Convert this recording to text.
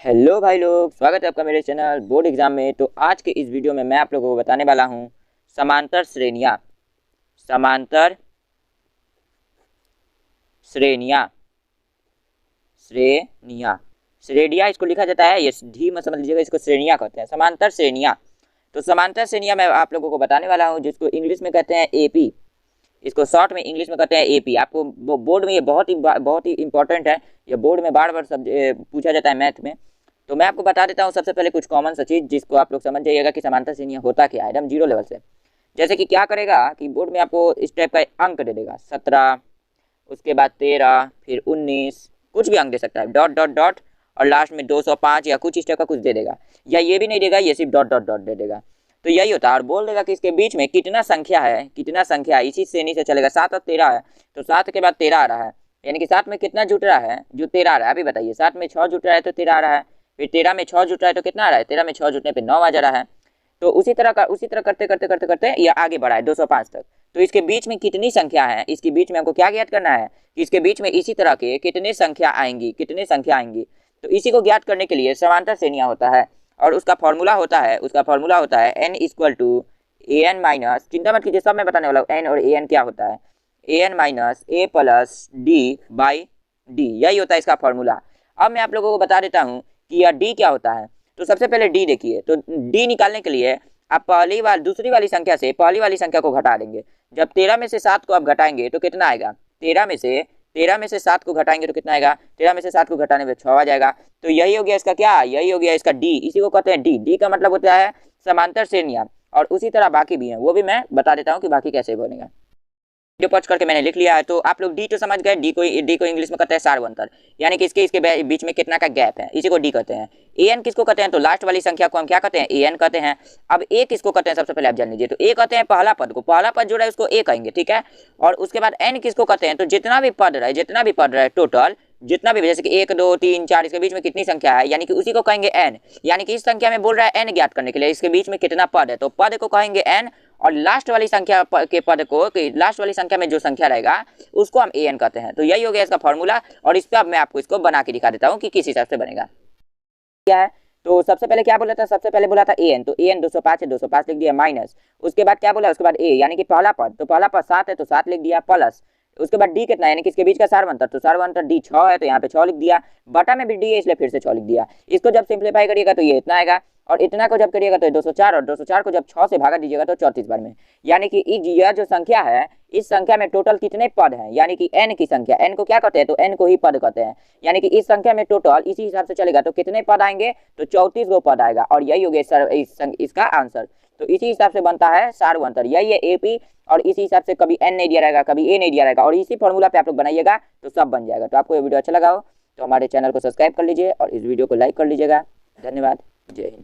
Hello भाई लोग, स्वागत है आपका मेरे चैनल बोर्ड एग्जाम में। तो आज के इस वीडियो में मैं आप लोगों को बताने वाला हूं समांतर श्रेणियां। समांतर श्रेणियां श्रेणियां श्रेणियां इसको लिखा जाता है, ये ढी मत समझ लीजिएगा, इसको श्रेणियां कहते हैं। समांतर श्रेणियां, तो समांतर श्रेणियां मैं आप लोगों को बताने वाला हूं, जिसको इंग्लिश में कहते हैं एपी। इसको शॉर्ट में इंग्लिश में कहते हैं एपी। आपको बोर्ड में ये बहुत ही इंपॉर्टेंट है। ये बोर्ड में बार बार पूछा जाता है मैथ में। तो मैं आपको बता देता हूँ सबसे पहले कुछ कॉमन सा चीज़, जिसको आप लोग समझ जाइएगा कि समांतर श्रेणियां होता क्या है एकदम जीरो लेवल से। जैसे कि क्या करेगा कि बोर्ड में आपको इस टाइप का अंक दे देगा 17, उसके बाद 13, फिर 19, कुछ भी अंक दे सकता है, डॉट डॉट डॉट, और लास्ट में 205 या कुछ इस टाइप का कुछ दे देगा, या ये भी नहीं देगा, ये सिर्फ डॉट डॉट डॉट दे देगा। तो यही होता है, और बोल देगा कि इसके बीच में कितना संख्या है, कितना संख्या है, इसी श्रेणी से चलेगा। 7 और 13 है, तो 7 के बाद 13 आ रहा है, यानी कि 7 में कितना जुट रहा है, जो 13 आ रहा है। अभी बताइए, 7 में 6 जुट रहा है तो 13 आ रहा है, फिर 13 में 6 जुट रहा है तो कितना आ रहा है, 13 में 6 जुटने पे 9 आ जा रहा है। तो उसी तरह करते करते करते करते ये आगे बढ़ा है 205 तक। तो इसके बीच में कितनी संख्या है, इसके बीच में हमको क्या ज्ञात करना है कि इसके बीच में इसी तरह के कितने संख्या आएंगी, कितने संख्या आएंगी। तो इसी को ज्ञात करने के लिए समांतर श्रेणियां होता है, और उसका फॉर्मूला होता है n equal to A N minus, चिंता मत कीजिए, सब मैं बताने वाला हूँ। एन और ए एन क्या होता है, a N minus a plus d by d, यही होता है इसका फॉर्मूला। अब मैं आप लोगों को बता देता हूँ कि यह डी क्या होता है। तो सबसे पहले डी देखिए, तो डी निकालने के लिए आप दूसरी वाली संख्या से पहली वाली संख्या को घटा देंगे। जब 13 में से 7 को आप घटाएंगे तो कितना आएगा, 13 में से 7 को घटाएंगे तो कितना आएगा, 13 में से 7 को घटाने पे 6 आ जाएगा। तो यही हो गया इसका क्या, यही हो गया इसका डी। इसी को कहते हैं डी। डी का मतलब होता है समांतर श्रेणियां, और उसी तरह बाकी भी हैं, वो भी मैं बता देता हूँ कि बाकी कैसे बनेगा। वीडियो पॉज करके मैंने लिख लिया है। तो आप लोग डी तो समझ गए। डी को इंग्लिश में कहते हैं सार्वंतर, यानी कि इसके बीच में कितना का गैप है, इसी को डी कहते हैं। ए एन किसको कहते हैं, तो लास्ट वाली संख्या को हम क्या कहते हैं, ए एन कहते हैं। अब ए किसको कहते हैं, सबसे पहले आप जान लीजिए। तो ए कहते हैं पहला पद को, पहला पद जो है उसको ए कहेंगे, ठीक है। और उसके बाद एन किसको कहते हैं, तो जितना भी पद रहे टोटल, जितना भी, जैसे कि 1 2 3 4, इसके बीच में कितनी संख्या है, यानी कि उसी को कहेंगे एन। यानी कि इस संख्या में बोल रहा है एन ज्ञात करने के लिए, इसके बीच में कितना पद है, तो पद को कहेंगे एन। और लास्ट वाली संख्या के पद को, लास्ट वाली संख्या में जो संख्या रहेगा उसको हम ए एन कहते हैं। तो यही हो गया इसका फॉर्मूला। और इस पर अब मैं आपको इसको बना के दिखा देता हूँ कि किस हिसाब से बनेगा। क्या है, तो सबसे पहले क्या बोला था, सबसे पहले बोला था ए एन, तो ए एन 205 है, 205 लिख दिया, माइनस, उसके बाद क्या बोला, उसके बाद ए, यानी कि पहला पद, तो पहला पद 7 है तो 7 लिख दिया, प्लस उसके बाद डी कितना है, यानी कि इसके बीच का सार्वंतर, तो सार्वंतर डी 6 है तो यहाँ पे 6 लिख दिया, बटा में भी डी है इसलिए फिर से 6 लिख दिया। इसको जब सिंप्लीफाई करिएगा तो ये इतना आएगा, और इतना को जब करिएगा तो 204, और 204 को जब 6 से भागा दीजिएगा तो 34 बार में। यानी कि यह जो संख्या है, इस संख्या में टोटल कितने पद हैं, यानी कि n की संख्या, n को क्या कहते हैं, तो n को ही पद कहते हैं। यानी कि इस संख्या में टोटल इसी हिसाब से चलेगा तो कितने पद आएंगे, तो 34 गो पद आएगा। और यही हो गया इसका आंसर। तो इसी हिसाब से बनता है सार्वंतर, यही है एपी। और इसी हिसाब से कभी n नहीं दिया रहेगा, कभी a नहीं दिया रहेगा, और इसी फॉर्मूला पे आप लोग बनाइएगा तो सब बन जाएगा। तो आपको ये वीडियो अच्छा लगा हो तो हमारे चैनल को सब्सक्राइब कर लीजिए और इस वीडियो को लाइक कर लीजिएगा। धन्यवाद, जय हिंद।